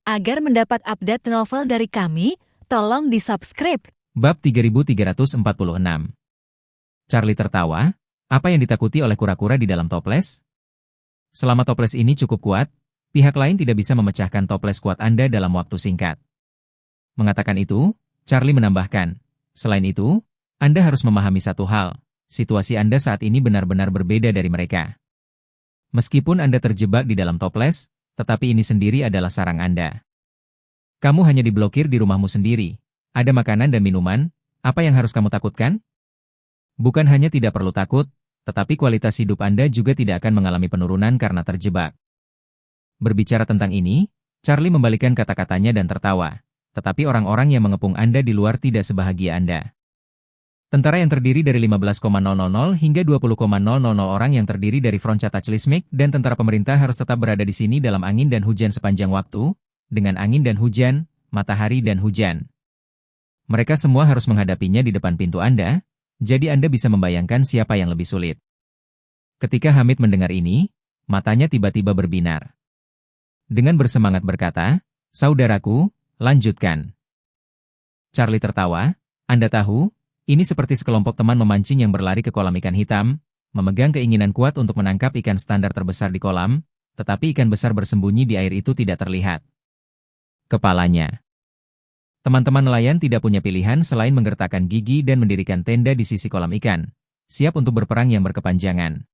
Agar mendapat update novel dari kami, tolong di-subscribe. Bab 3346. Charlie tertawa. Apa yang ditakuti oleh kura-kura di dalam toples? Selama toples ini cukup kuat, pihak lain tidak bisa memecahkan toples kuat Anda dalam waktu singkat. Mengatakan itu, Charlie menambahkan, selain itu, Anda harus memahami satu hal, situasi Anda saat ini benar-benar berbeda dari mereka. Meskipun Anda terjebak di dalam toples, tetapi ini sendiri adalah sarang Anda. Kamu hanya diblokir di rumahmu sendiri. Ada makanan dan minuman, apa yang harus kamu takutkan? Bukan hanya tidak perlu takut, tetapi kualitas hidup Anda juga tidak akan mengalami penurunan karena terjebak. Berbicara tentang ini, Charlie membalikan kata-katanya dan tertawa. Tetapi orang-orang yang mengepung Anda di luar tidak sebahagia Anda. Tentara yang terdiri dari 15,000 hingga 20,000 orang yang terdiri dari front cataclysmic dan tentara pemerintah harus tetap berada di sini dalam angin dan hujan sepanjang waktu, dengan angin dan hujan, matahari dan hujan. Mereka semua harus menghadapinya di depan pintu Anda, jadi Anda bisa membayangkan siapa yang lebih sulit. Ketika Hamid mendengar ini, matanya tiba-tiba berbinar. Dengan bersemangat berkata, "Saudaraku, lanjutkan." Charlie tertawa, "Anda tahu, ini seperti sekelompok teman memancing yang berlari ke kolam ikan hitam, memegang keinginan kuat untuk menangkap ikan standar terbesar di kolam, tetapi ikan besar bersembunyi di air itu tidak terlihat. Kepalanya." Teman-teman nelayan tidak punya pilihan selain menggertakkan gigi dan mendirikan tenda di sisi kolam ikan, siap untuk berperang yang berkepanjangan.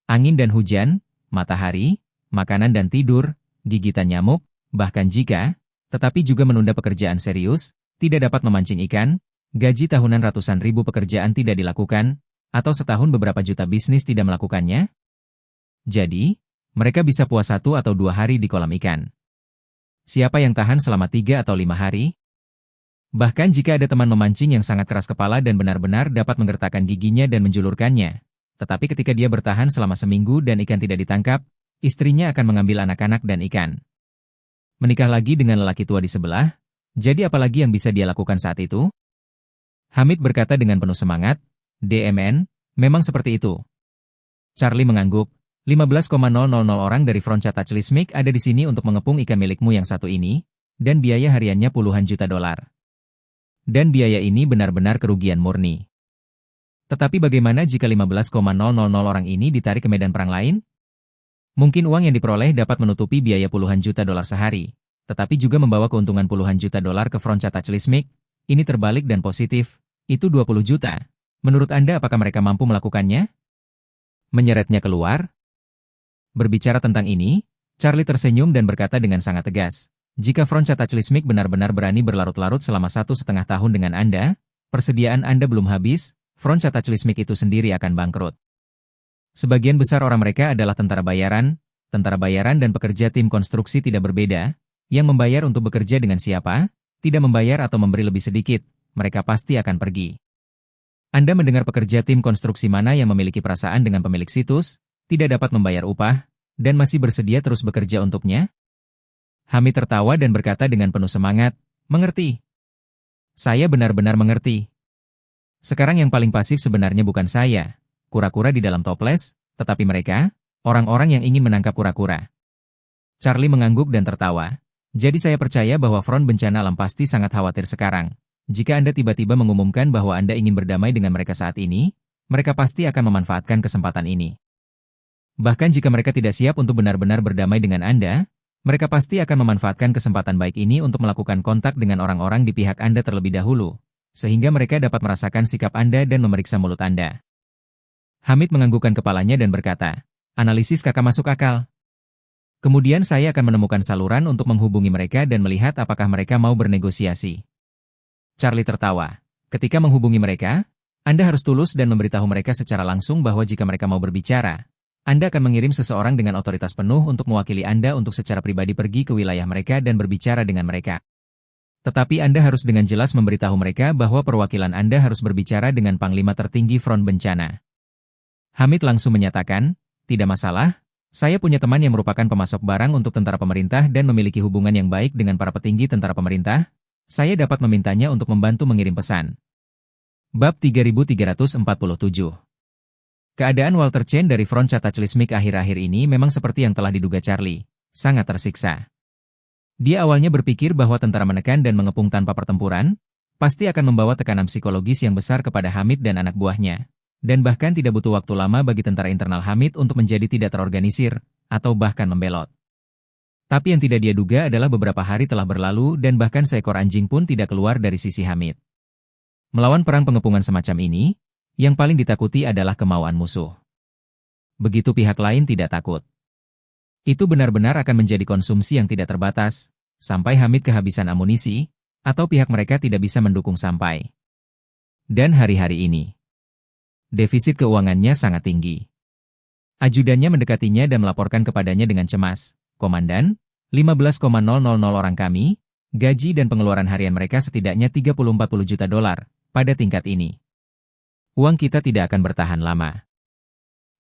Angin dan hujan, matahari, makanan dan tidur, gigitan nyamuk, bahkan jika, tetapi juga menunda pekerjaan serius, tidak dapat memancing ikan, gaji tahunan ratusan ribu pekerjaan tidak dilakukan, atau setahun beberapa juta bisnis tidak melakukannya. Jadi, mereka bisa puas 1 atau 2 hari di kolam ikan. Siapa yang tahan selama 3 atau 5 hari? Bahkan jika ada teman memancing yang sangat keras kepala dan benar-benar dapat menggertakkan giginya dan menjulurkannya, tetapi ketika dia bertahan selama seminggu dan ikan tidak ditangkap, istrinya akan mengambil anak-anak dan ikan. Menikah lagi dengan lelaki tua di sebelah, jadi apalagi yang bisa dia lakukan saat itu? Hamid berkata dengan penuh semangat, "DMN, memang seperti itu." Charlie mengangguk, 15,000 orang dari front cataclysmic ada di sini untuk mengepung ikan milikmu yang satu ini, dan biaya hariannya puluhan juta dolar. Dan biaya ini benar-benar kerugian murni. Tetapi bagaimana jika 15,000 orang ini ditarik ke medan perang lain? Mungkin uang yang diperoleh dapat menutupi biaya puluhan juta dolar sehari, tetapi juga membawa keuntungan puluhan juta dolar ke front cataclysmic. Ini terbalik dan positif, itu 20 juta. Menurut Anda apakah mereka mampu melakukannya? Menyeretnya keluar? Berbicara tentang ini, Charlie tersenyum dan berkata dengan sangat tegas, "Jika front cataclysmic benar-benar berani berlarut-larut selama 1,5 tahun dengan Anda, persediaan Anda belum habis, front cataclysmic itu sendiri akan bangkrut." Sebagian besar orang mereka adalah tentara bayaran dan pekerja tim konstruksi tidak berbeda, yang membayar untuk bekerja dengan siapa, tidak membayar atau memberi lebih sedikit, mereka pasti akan pergi. Anda mendengar pekerja tim konstruksi mana yang memiliki perasaan dengan pemilik situs, tidak dapat membayar upah, dan masih bersedia terus bekerja untuknya? Hamid tertawa dan berkata dengan penuh semangat, "Mengerti. Saya benar-benar mengerti. Sekarang yang paling pasif sebenarnya bukan saya, kura-kura di dalam toples, tetapi mereka, orang-orang yang ingin menangkap kura-kura." Charlie mengangguk dan tertawa. "Jadi saya percaya bahwa front bencana alam pasti sangat khawatir sekarang. Jika Anda tiba-tiba mengumumkan bahwa Anda ingin berdamai dengan mereka saat ini, mereka pasti akan memanfaatkan kesempatan ini. Bahkan jika mereka tidak siap untuk benar-benar berdamai dengan Anda, mereka pasti akan memanfaatkan kesempatan baik ini untuk melakukan kontak dengan orang-orang di pihak Anda terlebih dahulu, sehingga mereka dapat merasakan sikap Anda dan memeriksa mulut Anda." Hamid menganggukkan kepalanya dan berkata, "Analisis Kakak masuk akal. Kemudian saya akan menemukan saluran untuk menghubungi mereka dan melihat apakah mereka mau bernegosiasi." Charlie tertawa. "Ketika menghubungi mereka, Anda harus tulus dan memberitahu mereka secara langsung bahwa jika mereka mau berbicara, Anda akan mengirim seseorang dengan otoritas penuh untuk mewakili Anda untuk secara pribadi pergi ke wilayah mereka dan berbicara dengan mereka. Tetapi Anda harus dengan jelas memberitahu mereka bahwa perwakilan Anda harus berbicara dengan Panglima tertinggi front bencana." Hamid langsung menyatakan, "Tidak masalah, saya punya teman yang merupakan pemasok barang untuk tentara pemerintah dan memiliki hubungan yang baik dengan para petinggi tentara pemerintah. Saya dapat memintanya untuk membantu mengirim pesan." Bab 3347. Keadaan Walter Chen dari front cataclysmic akhir-akhir ini memang seperti yang telah diduga Charlie, sangat tersiksa. Dia awalnya berpikir bahwa tentara menekan dan mengepung tanpa pertempuran, pasti akan membawa tekanan psikologis yang besar kepada Hamid dan anak buahnya. Dan bahkan tidak butuh waktu lama bagi tentara internal Hamid untuk menjadi tidak terorganisir, atau bahkan membelot. Tapi yang tidak dia duga adalah beberapa hari telah berlalu dan bahkan seekor anjing pun tidak keluar dari sisi Hamid. Melawan perang pengepungan semacam ini, yang paling ditakuti adalah kemauan musuh. Begitu pihak lain tidak takut. Itu benar-benar akan menjadi konsumsi yang tidak terbatas, sampai Hamid kehabisan amunisi, atau pihak mereka tidak bisa mendukung sampai. Dan hari-hari ini, defisit keuangannya sangat tinggi. Ajudannya mendekatinya dan melaporkan kepadanya dengan cemas, "Komandan, 15,000 orang kami, gaji dan pengeluaran harian mereka setidaknya 30-40 juta dolar, pada tingkat ini. Uang kita tidak akan bertahan lama."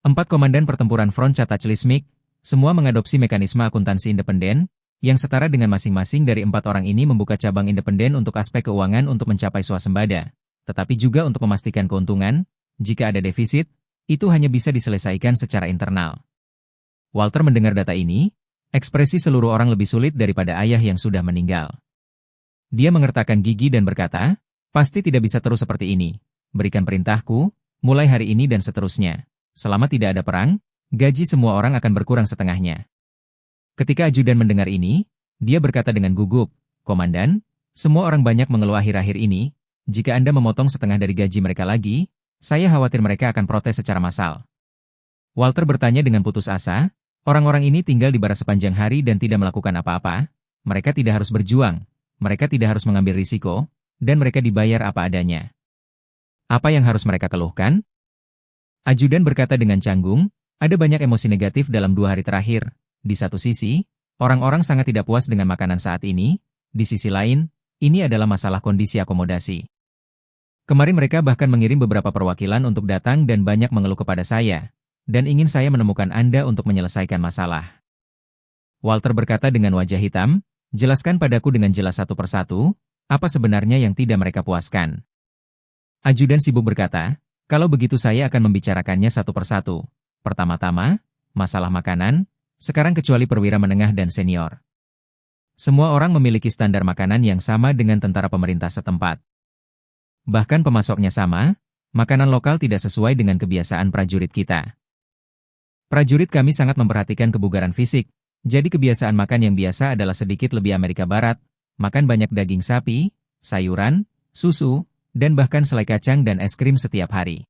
4 komandan pertempuran Front Cataclysmic, semua mengadopsi mekanisme akuntansi independen, yang setara dengan masing-masing dari 4 orang ini membuka cabang independen untuk aspek keuangan untuk mencapai swasembada, tetapi juga untuk memastikan keuntungan. Jika ada defisit, itu hanya bisa diselesaikan secara internal. Walter mendengar data ini, ekspresi seluruh orang lebih sulit daripada ayah yang sudah meninggal. Dia mengertakkan gigi dan berkata, "Pasti tidak bisa terus seperti ini. Berikan perintahku, mulai hari ini dan seterusnya. Selama tidak ada perang, gaji semua orang akan berkurang setengahnya." Ketika ajudan mendengar ini, dia berkata dengan gugup, "Komandan, semua orang banyak mengeluh akhir-akhir ini. Jika Anda memotong setengah dari gaji mereka lagi, saya khawatir mereka akan protes secara massal." Walter bertanya dengan putus asa, "Orang-orang ini tinggal di barat sepanjang hari dan tidak melakukan apa-apa. Mereka tidak harus berjuang, mereka tidak harus mengambil risiko, dan mereka dibayar apa adanya. Apa yang harus mereka keluhkan?" Ajudan berkata dengan canggung, "Ada banyak emosi negatif dalam 2 hari terakhir. Di satu sisi, orang-orang sangat tidak puas dengan makanan saat ini. Di sisi lain, ini adalah masalah kondisi akomodasi. Kemarin mereka bahkan mengirim beberapa perwakilan untuk datang dan banyak mengeluh kepada saya, dan ingin saya menemukan Anda untuk menyelesaikan masalah." Walter berkata dengan wajah hitam, "Jelaskan padaku dengan jelas satu persatu, apa sebenarnya yang tidak mereka puaskan." Ajudan sibuk berkata, "Kalau begitu saya akan membicarakannya satu persatu. Pertama-tama, masalah makanan, sekarang kecuali perwira menengah dan senior. Semua orang memiliki standar makanan yang sama dengan tentara pemerintah setempat. Bahkan pemasoknya sama, makanan lokal tidak sesuai dengan kebiasaan prajurit kita. Prajurit kami sangat memperhatikan kebugaran fisik, jadi kebiasaan makan yang biasa adalah sedikit lebih Amerika Barat, makan banyak daging sapi, sayuran, susu, dan bahkan selai kacang dan es krim setiap hari."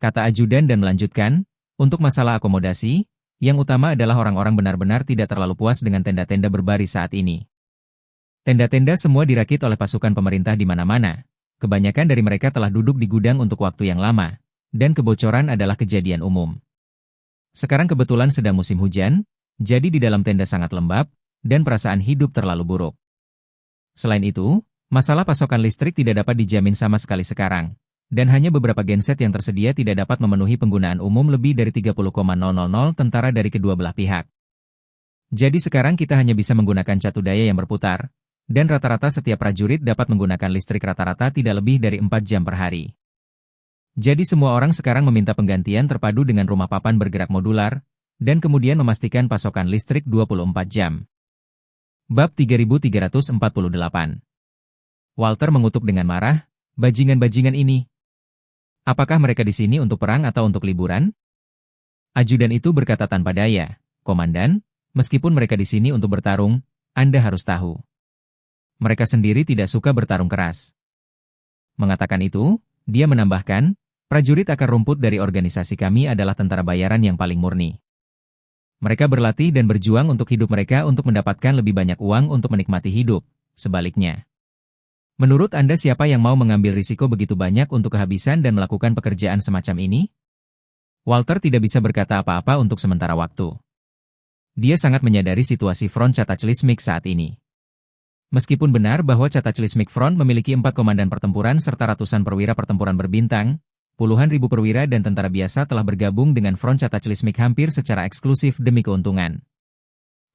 Kata ajudan dan melanjutkan, "Untuk masalah akomodasi, yang utama adalah orang-orang benar-benar tidak terlalu puas dengan tenda-tenda berbaris saat ini. Tenda-tenda semua dirakit oleh pasukan pemerintah di mana-mana. Kebanyakan dari mereka telah duduk di gudang untuk waktu yang lama, dan kebocoran adalah kejadian umum. Sekarang kebetulan sedang musim hujan, jadi di dalam tenda sangat lembab, dan perasaan hidup terlalu buruk. Selain itu, masalah pasokan listrik tidak dapat dijamin sama sekali sekarang, dan hanya beberapa genset yang tersedia tidak dapat memenuhi penggunaan umum lebih dari 30,000 tentara dari kedua belah pihak. Jadi sekarang kita hanya bisa menggunakan catu daya yang berputar, dan rata-rata setiap prajurit dapat menggunakan listrik rata-rata tidak lebih dari 4 jam per hari. Jadi semua orang sekarang meminta penggantian terpadu dengan rumah papan bergerak modular, dan kemudian memastikan pasokan listrik 24 jam. Bab 3348. Walter mengutuk dengan marah, "Bajingan-bajingan ini. Apakah mereka di sini untuk perang atau untuk liburan?" Ajudan itu berkata tanpa daya, "Komandan, meskipun mereka di sini untuk bertarung, Anda harus tahu. Mereka sendiri tidak suka bertarung keras." Mengatakan itu, dia menambahkan, "Prajurit akar rumput dari organisasi kami adalah tentara bayaran yang paling murni. Mereka berlatih dan berjuang untuk hidup mereka untuk mendapatkan lebih banyak uang untuk menikmati hidup, sebaliknya. Menurut Anda siapa yang mau mengambil risiko begitu banyak untuk kehabisan dan melakukan pekerjaan semacam ini?" Walter tidak bisa berkata apa-apa untuk sementara waktu. Dia sangat menyadari situasi Front Cataclysmic saat ini. Meskipun benar bahwa Cataclysmic Front memiliki 4 komandan pertempuran serta ratusan perwira pertempuran berbintang, puluhan ribu perwira dan tentara biasa telah bergabung dengan Front Cataclysmic hampir secara eksklusif demi keuntungan.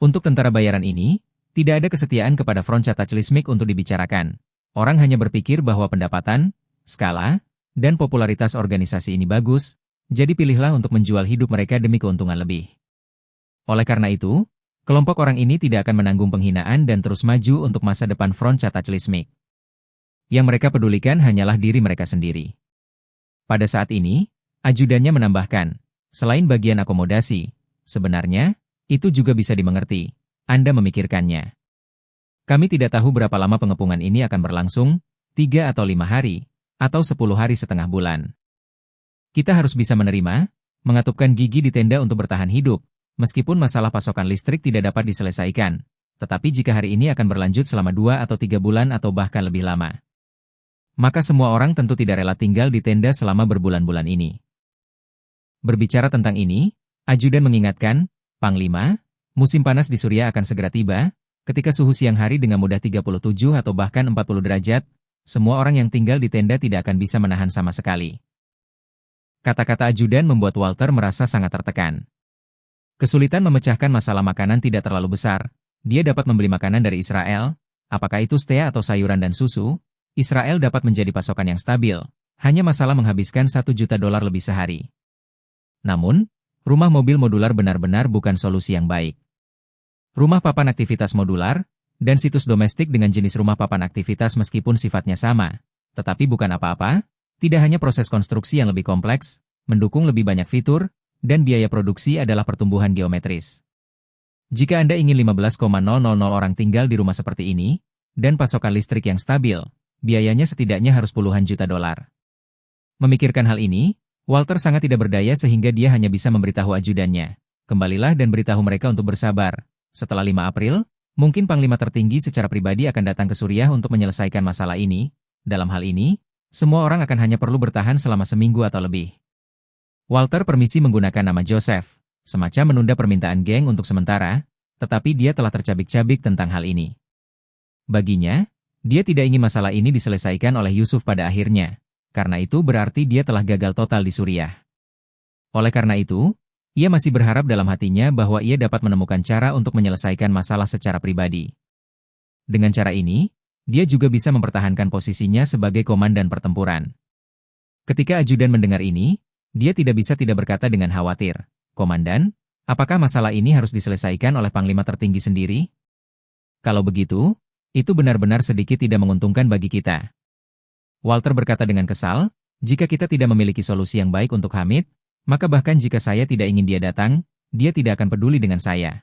Untuk tentara bayaran ini, tidak ada kesetiaan kepada Front Cataclysmic untuk dibicarakan. Orang hanya berpikir bahwa pendapatan, skala, dan popularitas organisasi ini bagus, jadi pilihlah untuk menjual hidup mereka demi keuntungan lebih. Oleh karena itu, Kelompok orang ini tidak akan menanggung penghinaan dan terus maju untuk masa depan front Cataclysmic. Yang mereka pedulikan hanyalah diri mereka sendiri. Pada saat ini, ajudannya menambahkan, selain bagian akomodasi, sebenarnya, itu juga bisa dimengerti. Anda memikirkannya. Kami tidak tahu berapa lama pengepungan ini akan berlangsung, 3 atau 5 hari, atau 10 hari setengah bulan. Kita harus bisa menerima, mengatupkan gigi di tenda untuk bertahan hidup, meskipun masalah pasokan listrik tidak dapat diselesaikan. Tetapi jika hari ini akan berlanjut selama 2 atau 3 bulan atau bahkan lebih lama, maka semua orang tentu tidak rela tinggal di tenda selama berbulan-bulan ini. Berbicara tentang ini, ajudan mengingatkan, Panglima, musim panas di Suriah akan segera tiba, ketika suhu siang hari dengan mudah 37 atau bahkan 40 derajat, semua orang yang tinggal di tenda tidak akan bisa menahan sama sekali. Kata-kata ajudan membuat Walter merasa sangat tertekan. Kesulitan memecahkan masalah makanan tidak terlalu besar. Dia dapat membeli makanan dari Israel, apakah itu steak atau sayuran dan susu. Israel dapat menjadi pasokan yang stabil, hanya masalah menghabiskan $1 juta lebih sehari. Namun, rumah mobil modular benar-benar bukan solusi yang baik. Rumah papan aktivitas modular, dan situs domestik dengan jenis rumah papan aktivitas meskipun sifatnya sama, tetapi bukan apa-apa, tidak hanya proses konstruksi yang lebih kompleks, mendukung lebih banyak fitur, dan biaya produksi adalah pertumbuhan geometris. Jika Anda ingin 15,000 orang tinggal di rumah seperti ini, dan pasokan listrik yang stabil, biayanya setidaknya harus puluhan juta dolar. Memikirkan hal ini, Walter sangat tidak berdaya sehingga dia hanya bisa memberitahu ajudannya. Kembalilah dan beritahu mereka untuk bersabar. Setelah 5 April, mungkin Panglima tertinggi secara pribadi akan datang ke Suriah untuk menyelesaikan masalah ini. Dalam hal ini, semua orang akan hanya perlu bertahan selama seminggu atau lebih. Walter permisi menggunakan nama Joseph, semacam menunda permintaan geng untuk sementara, tetapi dia telah tercabik-cabik tentang hal ini. Baginya, dia tidak ingin masalah ini diselesaikan oleh Yusuf pada akhirnya, karena itu berarti dia telah gagal total di Suriah. Oleh karena itu, ia masih berharap dalam hatinya bahwa ia dapat menemukan cara untuk menyelesaikan masalah secara pribadi. Dengan cara ini, dia juga bisa mempertahankan posisinya sebagai komandan pertempuran. Ketika ajudan mendengar ini, dia tidak bisa tidak berkata dengan khawatir, "Komandan, apakah masalah ini harus diselesaikan oleh Panglima tertinggi sendiri? Kalau begitu, itu benar-benar sedikit tidak menguntungkan bagi kita." Walter berkata dengan kesal, "Jika kita tidak memiliki solusi yang baik untuk Hamid, maka bahkan jika saya tidak ingin dia datang, dia tidak akan peduli dengan saya."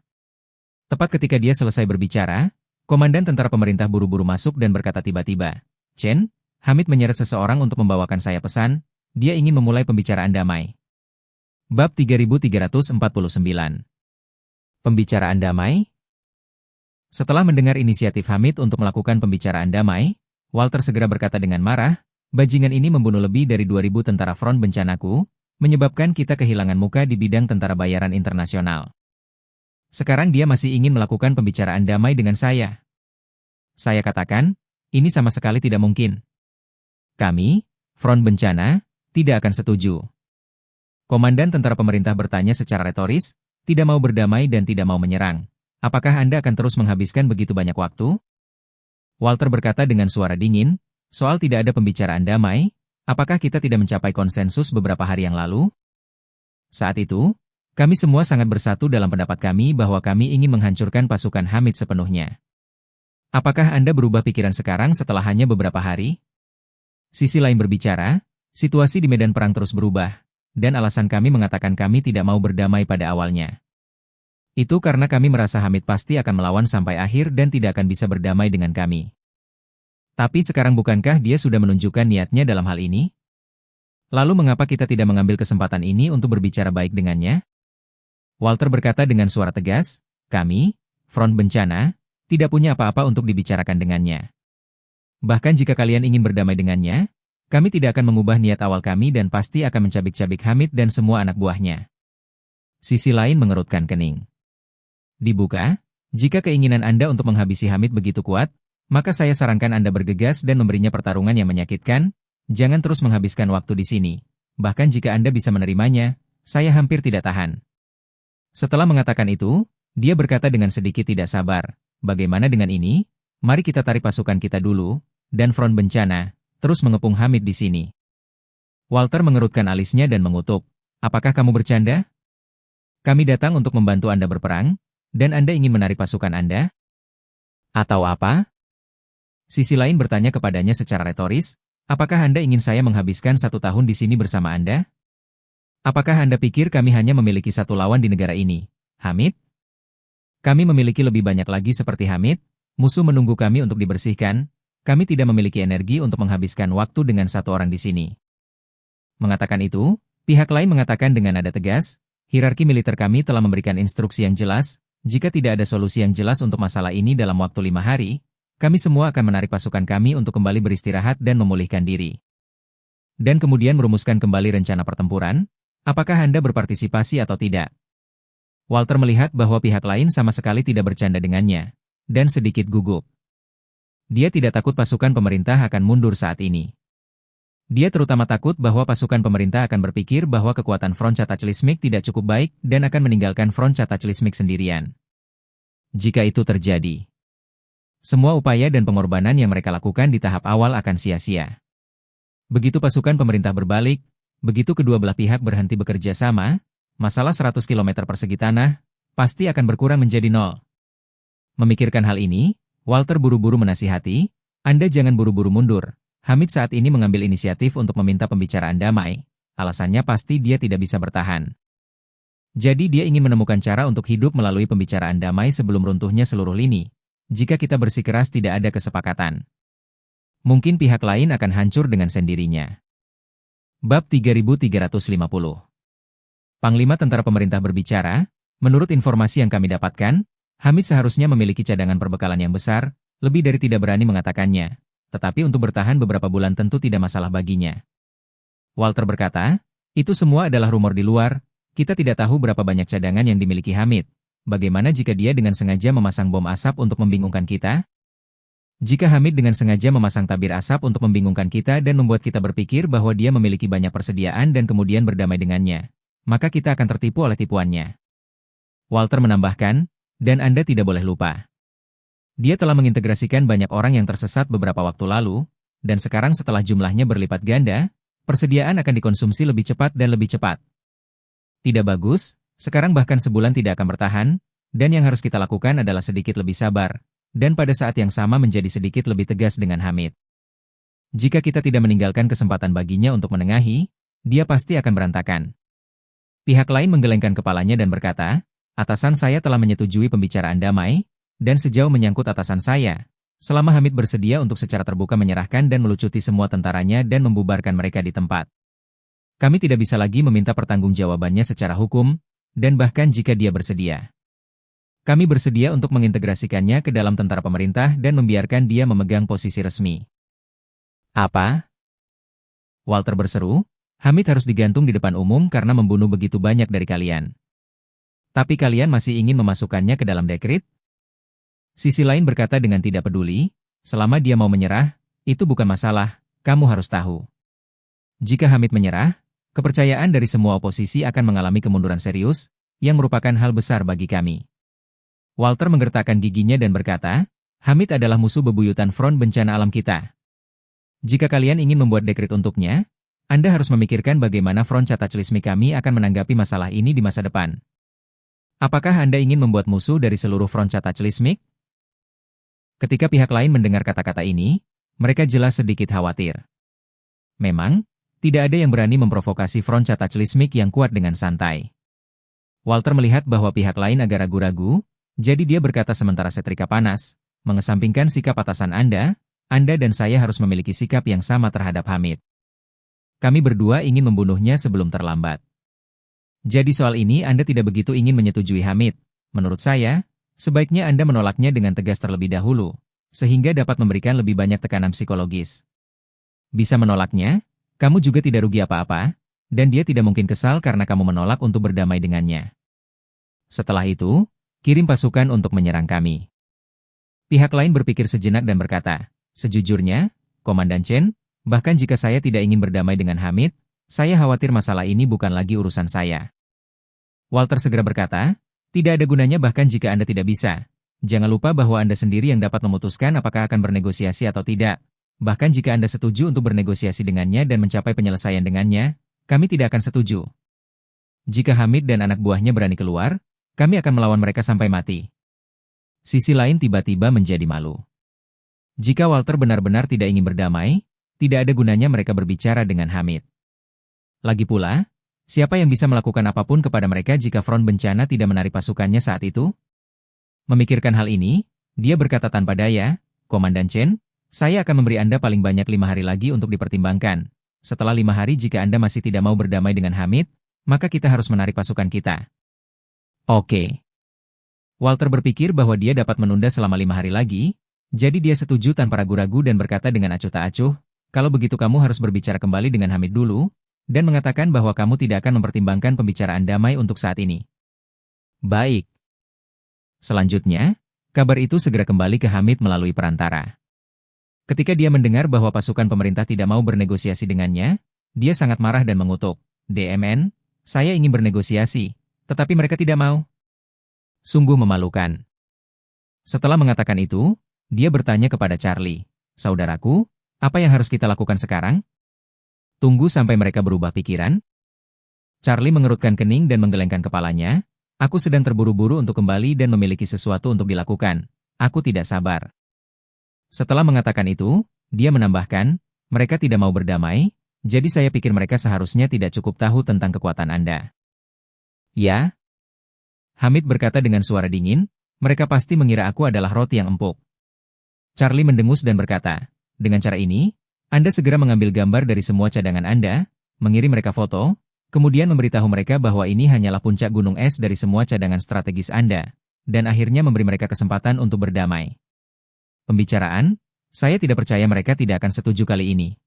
Tepat ketika dia selesai berbicara, komandan tentara pemerintah buru-buru masuk dan berkata tiba-tiba, "Chen, Hamid menyeret seseorang untuk membawakan saya pesan, dia ingin memulai pembicaraan damai." Bab 3349. Pembicaraan damai? Setelah mendengar inisiatif Hamid untuk melakukan pembicaraan damai, Walter segera berkata dengan marah, "Bajingan ini membunuh lebih dari 2.000 tentara front bencanaku, menyebabkan kita kehilangan muka di bidang tentara bayaran internasional. Sekarang dia masih ingin melakukan pembicaraan damai dengan saya. Saya katakan, ini sama sekali tidak mungkin. Kami, front bencana, tidak akan setuju." Komandan tentara pemerintah bertanya secara retoris, tidak mau berdamai dan tidak mau menyerang. "Apakah Anda akan terus menghabiskan begitu banyak waktu?" Walter berkata dengan suara dingin, "Soal tidak ada pembicaraan damai, apakah kita tidak mencapai konsensus beberapa hari yang lalu?" Saat itu, kami semua sangat bersatu dalam pendapat kami bahwa kami ingin menghancurkan pasukan Hamid sepenuhnya. Apakah Anda berubah pikiran sekarang setelah hanya beberapa hari? Sisi lain berbicara, situasi di medan perang terus berubah, dan alasan kami mengatakan kami tidak mau berdamai pada awalnya. Itu karena kami merasa Hamid pasti akan melawan sampai akhir dan tidak akan bisa berdamai dengan kami. Tapi sekarang bukankah dia sudah menunjukkan niatnya dalam hal ini? Lalu mengapa kita tidak mengambil kesempatan ini untuk berbicara baik dengannya? Walter berkata dengan suara tegas, "Kami, front bencana, tidak punya apa-apa untuk dibicarakan dengannya. Bahkan jika kalian ingin berdamai dengannya, kami tidak akan mengubah niat awal kami dan pasti akan mencabik-cabik Hamid dan semua anak buahnya." Sisi lain mengerutkan kening. "Dibuka, jika keinginan Anda untuk menghabisi Hamid begitu kuat, maka saya sarankan Anda bergegas dan memberinya pertarungan yang menyakitkan, jangan terus menghabiskan waktu di sini. Bahkan jika Anda bisa menerimanya, saya hampir tidak tahan." Setelah mengatakan itu, dia berkata dengan sedikit tidak sabar, "Bagaimana dengan ini? Mari kita tarik pasukan kita dulu, dan front bencana, terus mengepung Hamid di sini." Walter mengerutkan alisnya dan mengutuk, "Apakah kamu bercanda? Kami datang untuk membantu Anda berperang, Dan Anda ingin menarik pasukan Anda? Atau apa? Sisi lain bertanya kepadanya secara retoris, apakah Anda ingin saya menghabiskan 1 tahun di sini bersama Anda? Apakah Anda pikir kami hanya memiliki satu lawan di negara ini, Hamid? Kami memiliki lebih banyak lagi seperti Hamid, musuh menunggu kami untuk dibersihkan, kami tidak memiliki energi untuk menghabiskan waktu dengan satu orang di sini. Mengatakan itu, pihak lain mengatakan dengan nada tegas, hierarki militer kami telah memberikan instruksi yang jelas, jika tidak ada solusi yang jelas untuk masalah ini dalam waktu 5 hari, kami semua akan menarik pasukan kami untuk kembali beristirahat dan memulihkan diri. Dan kemudian merumuskan kembali rencana pertempuran, apakah Anda berpartisipasi atau tidak? Walter melihat bahwa pihak lain sama sekali tidak bercanda dengannya, dan sedikit gugup. Dia tidak takut pasukan pemerintah akan mundur saat ini. Dia terutama takut bahwa pasukan pemerintah akan berpikir bahwa kekuatan Front Cataclysmic tidak cukup baik dan akan meninggalkan Front Cataclysmic sendirian. Jika itu terjadi, semua upaya dan pengorbanan yang mereka lakukan di tahap awal akan sia-sia. Begitu pasukan pemerintah berbalik, begitu kedua belah pihak berhenti bekerja sama, masalah 100 km persegi tanah pasti akan berkurang menjadi 0. Memikirkan hal ini, Walter buru-buru menasihati, Anda jangan buru-buru mundur. Hamid saat ini mengambil inisiatif untuk meminta pembicaraan damai, alasannya pasti dia tidak bisa bertahan. Jadi dia ingin menemukan cara untuk hidup melalui pembicaraan damai sebelum runtuhnya seluruh lini. Jika kita bersikeras tidak ada kesepakatan, mungkin pihak lain akan hancur dengan sendirinya. Bab 3350. Panglima tentara pemerintah berbicara, menurut informasi yang kami dapatkan, Hamid seharusnya memiliki cadangan perbekalan yang besar, lebih dari tidak berani mengatakannya. Tetapi untuk bertahan beberapa bulan tentu tidak masalah baginya. Walter berkata, itu semua adalah rumor di luar, kita tidak tahu berapa banyak cadangan yang dimiliki Hamid. Bagaimana jika dia dengan sengaja memasang bom asap untuk membingungkan kita? Jika Hamid dengan sengaja memasang tabir asap untuk membingungkan kita dan membuat kita berpikir bahwa dia memiliki banyak persediaan dan kemudian berdamai dengannya, maka kita akan tertipu oleh tipuannya. Walter menambahkan, dan Anda tidak boleh lupa. Dia telah mengintegrasikan banyak orang yang tersesat beberapa waktu lalu, dan sekarang setelah jumlahnya berlipat ganda, persediaan akan dikonsumsi lebih cepat dan lebih cepat. Tidak bagus, sekarang bahkan sebulan tidak akan bertahan, dan yang harus kita lakukan adalah sedikit lebih sabar, dan pada saat yang sama menjadi sedikit lebih tegas dengan Hamid. Jika kita tidak meninggalkan kesempatan baginya untuk menengahi, dia pasti akan berantakan. Pihak lain menggelengkan kepalanya dan berkata, atasan saya telah menyetujui pembicaraan damai, dan sejauh menyangkut atasan saya, selama Hamid bersedia untuk secara terbuka menyerahkan dan melucuti semua tentaranya dan membubarkan mereka di tempat, kami tidak bisa lagi meminta pertanggungjawabannya secara hukum, dan bahkan jika dia bersedia, kami bersedia untuk mengintegrasikannya ke dalam tentara pemerintah dan membiarkan dia memegang posisi resmi. Apa? Walter berseru, Hamid harus digantung di depan umum karena membunuh begitu banyak dari kalian. Tapi kalian masih ingin memasukkannya ke dalam dekret? Sisi lain berkata dengan tidak peduli, selama dia mau menyerah, itu bukan masalah, kamu harus tahu. Jika Hamid menyerah, kepercayaan dari semua oposisi akan mengalami kemunduran serius, yang merupakan hal besar bagi kami. Walter menggertakkan giginya dan berkata, Hamid adalah musuh bebuyutan front bencana alam kita. Jika kalian ingin membuat dekret untuknya, Anda harus memikirkan bagaimana Front Cataclysmic kami akan menanggapi masalah ini di masa depan. Apakah Anda ingin membuat musuh dari seluruh Front Cataclysmic? Ketika pihak lain mendengar kata-kata ini, mereka jelas sedikit khawatir. Memang, tidak ada yang berani memprovokasi Front Cataclysmic yang kuat dengan santai. Walter melihat bahwa pihak lain agak ragu-ragu, jadi dia berkata sementara setrika panas, mengesampingkan sikap atasan Anda dan saya harus memiliki sikap yang sama terhadap Hamid. Kami berdua ingin membunuhnya sebelum terlambat. Jadi soal ini Anda tidak begitu ingin menyetujui Hamid. Menurut saya, sebaiknya Anda menolaknya dengan tegas terlebih dahulu, sehingga dapat memberikan lebih banyak tekanan psikologis. Bisa menolaknya, kamu juga tidak rugi apa-apa, dan dia tidak mungkin kesal karena kamu menolak untuk berdamai dengannya. Setelah itu, kirim pasukan untuk menyerang kami. Pihak lain berpikir sejenak dan berkata, sejujurnya, Komandan Chen, bahkan jika saya tidak ingin berdamai dengan Hamid, saya khawatir masalah ini bukan lagi urusan saya. Walter segera berkata, tidak ada gunanya bahkan jika Anda tidak bisa. Jangan lupa bahwa Anda sendiri yang dapat memutuskan apakah akan bernegosiasi atau tidak. Bahkan jika Anda setuju untuk bernegosiasi dengannya dan mencapai penyelesaian dengannya, kami tidak akan setuju. Jika Hamid dan anak buahnya berani keluar, kami akan melawan mereka sampai mati. Sisi lain tiba-tiba menjadi malu. Jika Walter benar-benar tidak ingin berdamai, tidak ada gunanya mereka berbicara dengan Hamid. Lagi pula, siapa yang bisa melakukan apapun kepada mereka jika front bencana tidak menarik pasukannya saat itu? Memikirkan hal ini, dia berkata tanpa daya, Komandan Chen, saya akan memberi Anda paling banyak 5 hari lagi untuk dipertimbangkan. Setelah 5 hari jika Anda masih tidak mau berdamai dengan Hamid, maka kita harus menarik pasukan kita. Oke. Walter berpikir bahwa dia dapat menunda selama 5 hari lagi, jadi dia setuju tanpa ragu-ragu dan berkata dengan acuh tak acuh, kalau begitu kamu harus berbicara kembali dengan Hamid dulu, dan mengatakan bahwa kamu tidak akan mempertimbangkan pembicaraan damai untuk saat ini. Baik. Selanjutnya, kabar itu segera kembali ke Hamid melalui perantara. Ketika dia mendengar bahwa pasukan pemerintah tidak mau bernegosiasi dengannya, dia sangat marah dan mengutuk, DMN, saya ingin bernegosiasi, tetapi mereka tidak mau. Sungguh memalukan. Setelah mengatakan itu, dia bertanya kepada Charlie, saudaraku, apa yang harus kita lakukan sekarang? Tunggu sampai mereka berubah pikiran? Charlie mengerutkan kening dan menggelengkan kepalanya, aku sedang terburu-buru untuk kembali dan memiliki sesuatu untuk dilakukan, aku tidak sabar. Setelah mengatakan itu, dia menambahkan, mereka tidak mau berdamai, jadi saya pikir mereka seharusnya tidak cukup tahu tentang kekuatan Anda. Ya? Hamid berkata dengan suara dingin, mereka pasti mengira aku adalah roti yang empuk. Charlie mendengus dan berkata, dengan cara ini, Anda segera mengambil gambar dari semua cadangan Anda, mengirim mereka foto, kemudian memberitahu mereka bahwa ini hanyalah puncak gunung es dari semua cadangan strategis Anda, dan akhirnya memberi mereka kesempatan untuk berdamai. Pembicaraan, saya tidak percaya mereka tidak akan setuju kali ini.